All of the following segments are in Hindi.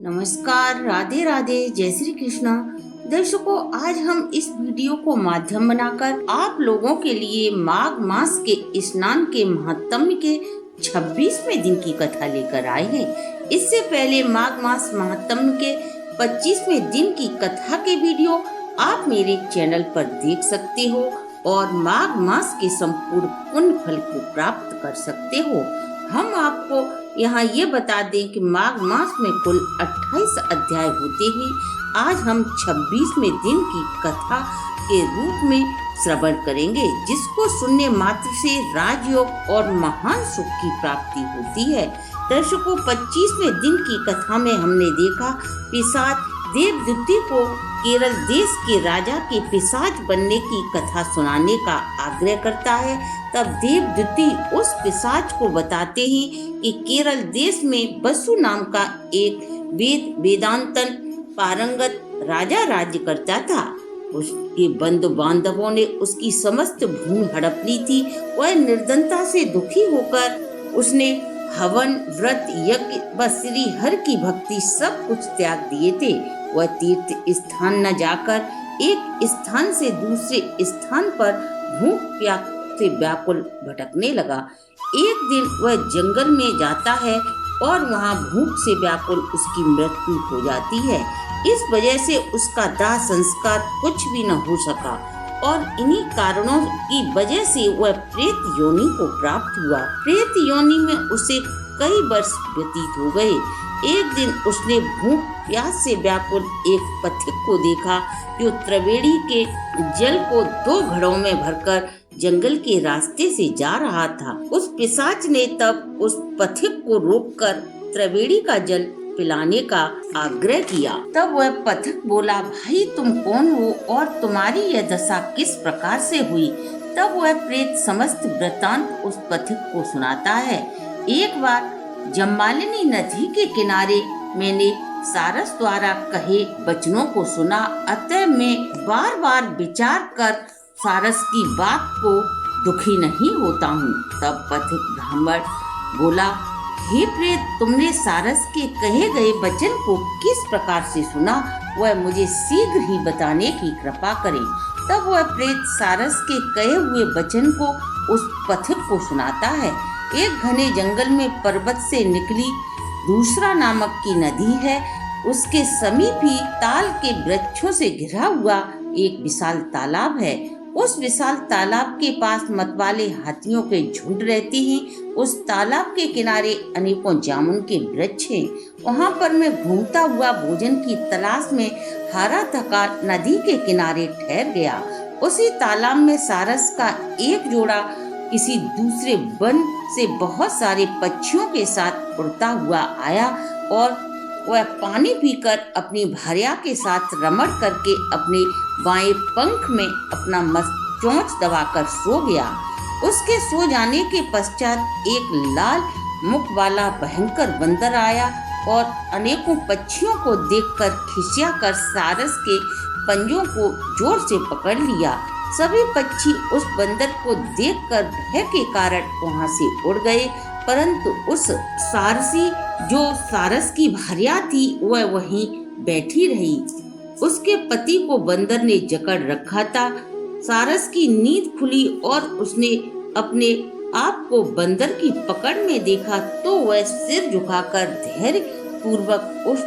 नमस्कार, राधे राधे, जय श्री कृष्णा। दर्शकों, आज हम इस वीडियो को माध्यम बनाकर आप लोगों के लिए माघ मास के स्नान के महात्म्य के 26वें दिन की कथा लेकर आए हैं। इससे पहले माघ मास महात्म्य के 25वें दिन की कथा के वीडियो आप मेरे चैनल पर देख सकते हो और माघ मास के संपूर्ण पुण्य फल को प्राप्त कर सकते हो। हम आपको यहाँ ये बता दें कि माघ मास में कुल 28 अध्याय होते हैं। आज हम 26वें दिन की कथा के रूप में श्रवण करेंगे, जिसको सुनने मात्र से राजयोग और महान सुख की प्राप्ति होती है। दर्शकों, 25वें दिन की कथा में हमने देखा पिशाच देवदूती को केरल देश के राजा के पिशाच बनने की कथा सुनाने का आग्रह करता है। तब देवदूती उस पिशाच को बताते हैं कि केरल देश में बसु नाम का एक वेदांतन पारंगत राजा राज्य करता था। उसके बंधु बांधवों ने उसकी समस्त भूमि हड़प ली थी। वह निर्धनता से दुखी होकर उसने हवन, व्रत, यज्ञ व श्री हरि की भक्ति सब कुछ त्याग दिए थे। वह तीर्थ स्थान न जाकर एक स्थान से दूसरे स्थान पर भूख प्यास से व्याकुल भटकने लगा। एक दिन वह जंगल में जाता है और वहाँ भूख से व्याकुल उसकी मृत्यु हो जाती है। इस वजह से उसका दाह संस्कार कुछ भी न हो सका और इन्हीं कारणों की वजह से वह प्रेत योनि को प्राप्त हुआ। प्रेत योनि में उसे कई वर्ष व्यतीत हो गए। एक दिन उसने भूख प्यास से व्याकुल एक पथिक को देखा जो त्रिवेणी के जल को 2 घड़ों में भरकर जंगल के रास्ते से जा रहा था। उस पिशाच ने तब उस पथिक को रोककर त्रिवेणी का जल पिलाने का आग्रह किया। तब वह पथिक बोला, भाई तुम कौन हो और तुम्हारी यह दशा किस प्रकार से हुई? तब वह प्रेत समस्त वृत्तांत उस पथिक को सुनाता है। एक बार जम्बालिनी नदी के किनारे मैंने सारस द्वारा कहे वचनों को सुना, अतः मैं बार बार विचार कर सारस की बात को दुखी नहीं होता हूँ। तब पथिक ब्राह्मण बोला, हे प्रेत, तुमने सारस के कहे गए वचन को किस प्रकार से सुना? वह मुझे शीघ्र ही बताने की कृपा करें। तब वह प्रेत सारस के कहे हुए वचन को उस पथिक को सुनाता है। एक घने जंगल में पर्वत से निकली दूसरा नामक की नदी है। उसके समीप ही ताल के वृक्षों से घिरा हुआ एक विशाल तालाब है। उस विशाल तालाब के पास मतवाले हाथियों के झुंड रहते हैं। उस तालाब के किनारे अनेकों जामुन के वृक्ष हैं। वहाँ पर मैं घूमता हुआ भोजन की तलाश में हारा थका नदी के किनारे ठहर गया। उसी तालाब में सारस का एक जोड़ा किसी दूसरे वन से बहुत सारे पक्षियों के साथ उड़ता हुआ आया और वह पानी पीकर अपनी भार्या के साथ रमण करके अपने बाएं पंख में अपना मस्त चोंच दबाकर सो गया। उसके सो जाने के पश्चात एक लाल मुख वाला भयंकर बंदर आया और अनेकों पक्षियों को देखकर खिसिया कर सारस के पंजों को जोर से पकड़ लिया। सभी पक्षी उस बंदर को देखकर भय के कारण वहां से उड़ गए, परंतु उस सारसी जो सारस की भार्या थी वह वहीं बैठी रही। उसके पति को बंदर ने जकड़ रखा था। सारस की नींद खुली और उसने अपने आप को बंदर की पकड़ में देखा तो वह सिर झुकाकर धैर्य पूर्वक उस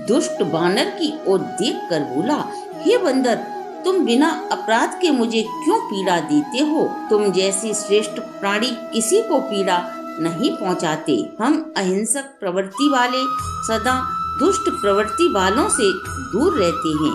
दुष्ट बानर की ओर देखकर बोला, हे बंदर, तुम बिना अपराध के मुझे क्यों पीड़ा देते हो? तुम जैसी श्रेष्ठ प्राणी किसी को पीड़ा नहीं पहुंचाते। हम अहिंसक प्रवृत्ति वाले सदा दुष्ट प्रवृत्ति वालों से दूर रहते हैं।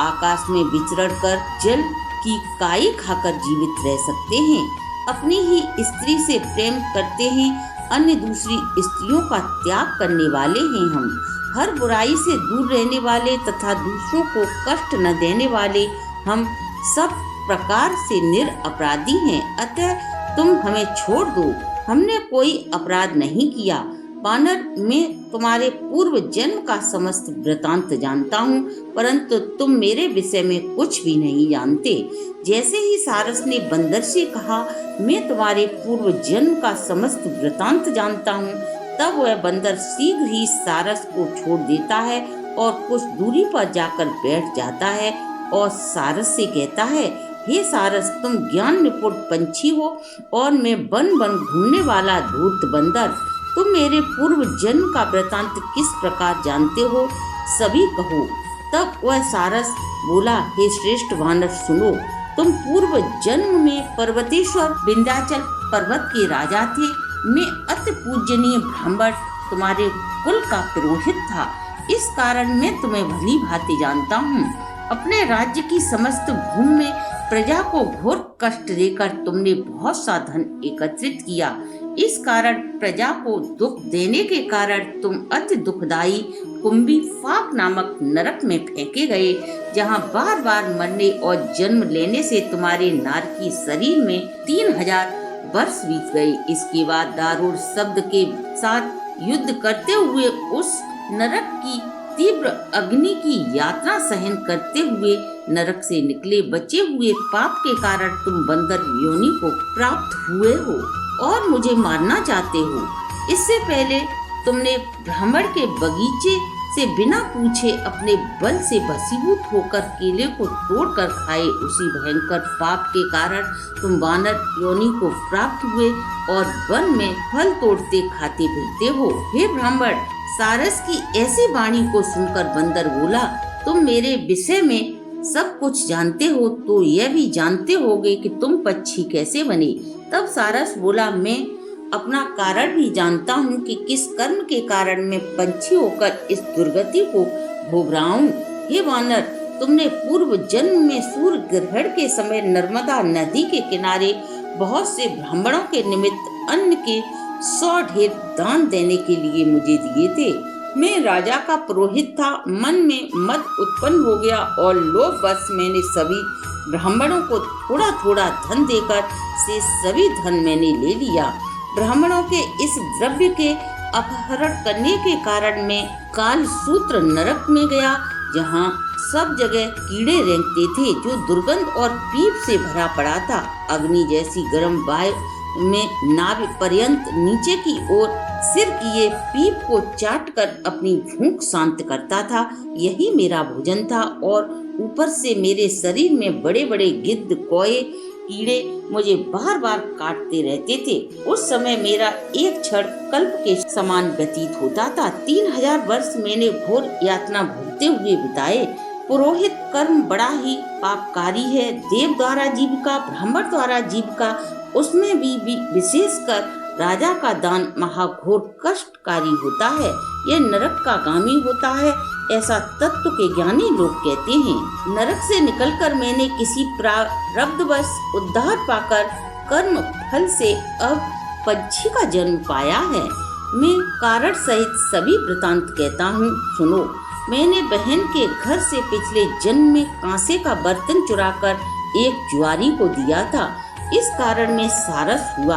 आकाश में विचरण कर जल की काई खाकर जीवित रह सकते हैं। अपनी ही स्त्री से प्रेम करते हैं, अन्य दूसरी स्त्रियों का त्याग करने वाले हैं हम। हर बुराई से दूर रहने वाले तथा दूसरों को कष्ट न देने वाले हम सब प्रकार से निरपराधी हैं। अतः तुम हमें छोड़ दो, हमने कोई अपराध नहीं किया। बानर, मैं तुम्हारे पूर्व जन्म का समस्त वृतांत जानता हूँ, परंतु तुम मेरे विषय में कुछ भी नहीं जानते। जैसे ही सारस ने बंदर से कहा, मैं तुम्हारे पूर्व जन्म का समस्त वृतांत जानता हूँ, तब वह बंदर शीघ्र ही सारस को छोड़ देता है और कुछ दूरी पर जाकर बैठ जाता है और सारस से कहता है, हे सारस, तुम ज्ञान निपुण पंछी हो और मैं वन वन घूमने वाला धूर्त बंदर। तुम मेरे पूर्व जन्म का वृतांत किस प्रकार जानते हो, सभी कहो। तब वह सारस बोला, हे श्रेष्ठ वानर, सुनो। तुम पूर्व जन्म में पर्वतेश्वर विंध्याचल पर्वत के राजा थे। मैं अति पूजनीय ब्राह्मण तुम्हारे कुल का पुरोहित था। इस कारण मैं तुम्हें भली भांति जानता हूँ। अपने राज्य की समस्त भूमि में प्रजा को घोर कष्ट देकर तुमने बहुत सा धन एकत्रित किया। इस कारण प्रजा को दुख देने के कारण तुम अति दुखदायी कुंभी फाक नामक नरक में फेंके गए, जहाँ बार बार मरने और जन्म लेने से तुम्हारे नारकी शरीर में 3000 वर्ष बीत गए। इसके बाद दारुण शब्द के साथ युद्ध करते हुए उस नरक की तीव्र अग्नि की यात्रा सहन करते हुए नरक से निकले। बचे हुए पाप के कारण तुम बंदर योनि को प्राप्त हुए हो और मुझे मारना चाहते हो। इससे पहले तुमने ब्राह्मण के बगीचे से बिना पूछे अपने बल से वशीभूत होकर केले को तोड़कर खाए। उसी भयंकर पाप के कारण तुम वानर योनि को प्राप्त हुए और वन में फल तोड़ते खाते फिरते हो। हे ब्राह्मण, सारस की ऐसी वाणी को सुनकर बंदर बोला, तुम मेरे विषय में सब कुछ जानते हो तो यह भी जानते होगे कि तुम पक्षी कैसे बने। तब सारस बोला, मैं अपना कारण भी जानता हूँ कि किस कर्म के कारण मैं पंछी होकर इस दुर्गति को भोग रहा हूँ। हे वानर, तुमने पूर्व जन्म में सूर्य ग्रहण के समय नर्मदा नदी के किनारे बहुत से ब्राह्मणों के निमित्त अन्न के 100 ढेर दान देने के लिए मुझे दिए थे। मैं राजा का पुरोहित था। मन में मद उत्पन्न हो गया और लोभवश मैंने सभी ब्राह्मणों को थोड़ा थोड़ा धन देकर से सभी धन मैंने ले लिया। ब्राह्मणों के इस द्रव्य के अपहरण करने के कारण मैं काल सूत्र नरक में गया, जहाँ सब जगह कीड़े रेंगते थे, जो दुर्गंध और पीप से भरा पड़ा था। अग्नि जैसी गर्म वायु में नाभि पर्यंत नीचे की ओर सिर किए पीप को चाटकर अपनी भूख शांत करता था। यही मेरा भोजन था और ऊपर से मेरे शरीर में बड़े बड़े गिद्ध, कौए, कीड़े मुझे बार बार काटते रहते थे। उस समय मेरा एक क्षण कल्प के समान व्यतीत होता था। 3000 वर्ष मैंने घोर यातना भोगते हुए बिताए। पुरोहित कर्म बड़ा ही पापकारी है। देव द्वारा जीविका, ब्राह्मण द्वारा जीविका, उसमें भी विशेषकर राजा का दान महाघोर कष्टकारी होता है। यह नरक का गामी होता है, ऐसा तत्व के ज्ञानी लोग कहते हैं। नरक से निकलकर मैंने किसी प्रारब्धवश उद्धार पाकर कर्म फल से अब पंछी का जन्म पाया है। मैं कारण सहित सभी वृतांत कहता हूँ, सुनो। मैंने बहन के घर से पिछले जन्म में कांसे का बर्तन चुराकर एक जुआरी को दिया था। इस कारण मैं सारस हुआ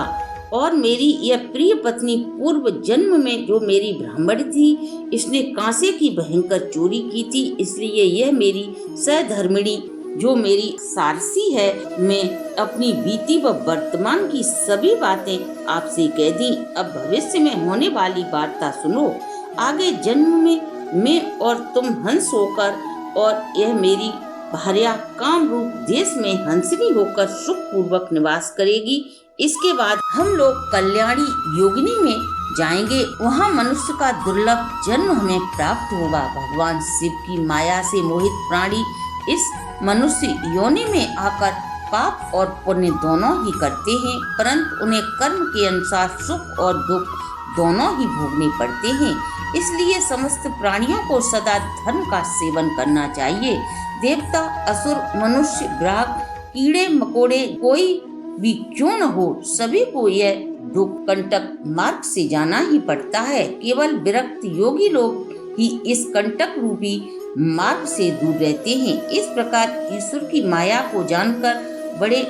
और मेरी यह प्रिय पत्नी पूर्व जन्म में जो मेरी ब्राह्मण थी, इसने कांसे की भयंकर चोरी की थी। इसलिए यह मेरी सहधर्मिणी जो मेरी सारसी है। मैं अपनी बीती व वर्तमान की सभी बातें आपसे कह दी। अब भविष्य में होने वाली वार्ता सुनो। आगे जन्म में मैं और तुम हंस होकर और यह मेरी भार्या काम रूप देश में हंसनी होकर सुख पूर्वक निवास करेगी। इसके बाद हम लोग कल्याणी योगिनी में जाएंगे। वहाँ मनुष्य का दुर्लभ जन्म हमें प्राप्त होगा। भगवान शिव की माया से मोहित प्राणी इस मनुष्य योनि में आकर पाप और पुण्य दोनों ही करते हैं, परंतु उन्हें कर्म के अनुसार सुख और दुख दोनों ही भोगने पड़ते हैं। इसलिए समस्त प्राणियों को सदा धर्म का सेवन करना चाहिए। देवता, असुर, मनुष्य, ब्राह्मण, कीड़े मकोड़े कोई भी क्यों न हो, सभी को यह दुख कंटक मार्ग से जाना ही पड़ता है। केवल विरक्त योगी लोग ही इस कंटक रूपी मार्ग से दूर रहते हैं। इस प्रकार ईश्वर की माया को जानकर बड़े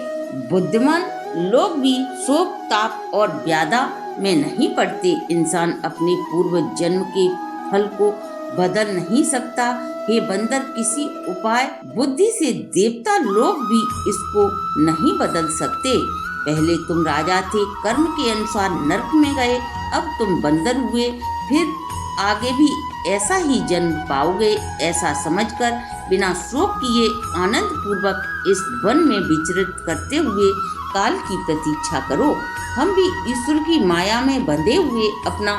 बुद्धिमान लोग भी शोक, ताप और व्याधा में नहीं पड़ते। इंसान अपने पूर्व जन्म के फल को बदल नहीं सकता। हे बंदर, किसी उपाय बुद्धि से देवता लोग भी इसको नहीं बदल सकते। पहले तुम राजा थे, कर्म के अनुसार नरक में गए। अब तुम बंदर हुए, फिर आगे भी ऐसा ही जन्म पाओगे, ऐसा समझकर बिना शोक किए आनंद पूर्वक इस वन में विचरित करते हुए काल की प्रतीक्षा करो। हम भी ईश्वर की माया में बंधे हुए अपना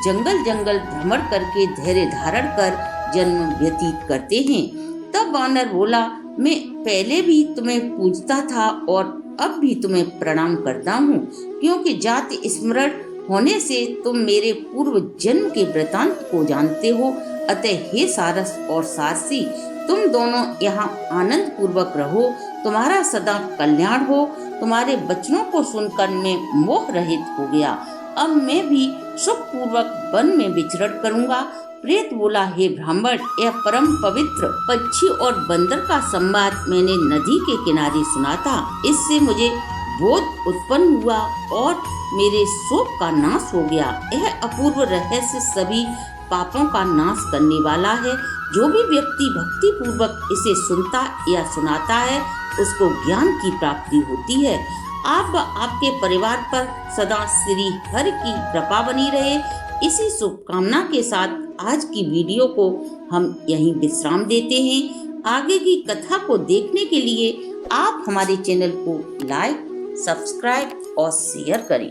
जंगल जंगल भ्रमण करके धैर्य धारण कर जन्म व्यतीत करते हैं। तब वानर बोला, मैं पहले भी तुम्हें पूजता था और अब भी तुम्हें प्रणाम करता हूँ, क्योंकि जाति स्मरण होने से तुम मेरे पूर्व जन्म के वृतांत को जानते हो। अतः हे सारस और सारसी, तुम दोनों यहाँ आनंद पूर्वक रहो, तुम्हारा सदा कल्याण हो। तुम्हारे वचनों को सुनकर मैं मोह रहित हो गया। अब मैं भी सुख पूर्वक वन में विचरण करूँगा। प्रेत बोला, हे ब्राह्मण, यह परम पवित्र पक्षी और बंदर का संवाद मैंने नदी के किनारे सुना था। इससे मुझे बोध उत्पन्न हुआ और मेरे शोक का नाश हो गया। यह अपूर्व रहस्य सभी पापों का नाश करने वाला है। जो भी व्यक्ति भक्ति पूर्वक इसे सुनता या सुनाता है, उसको ज्ञान की प्राप्ति होती है। आप आपके परिवार पर सदा श्री हरि की कृपा बनी रहे। इसी शुभकामना के साथ आज की वीडियो को हम यहीं विश्राम देते हैं। आगे की कथा को देखने के लिए आप हमारे चैनल को लाइक, सब्सक्राइब और शेयर करें।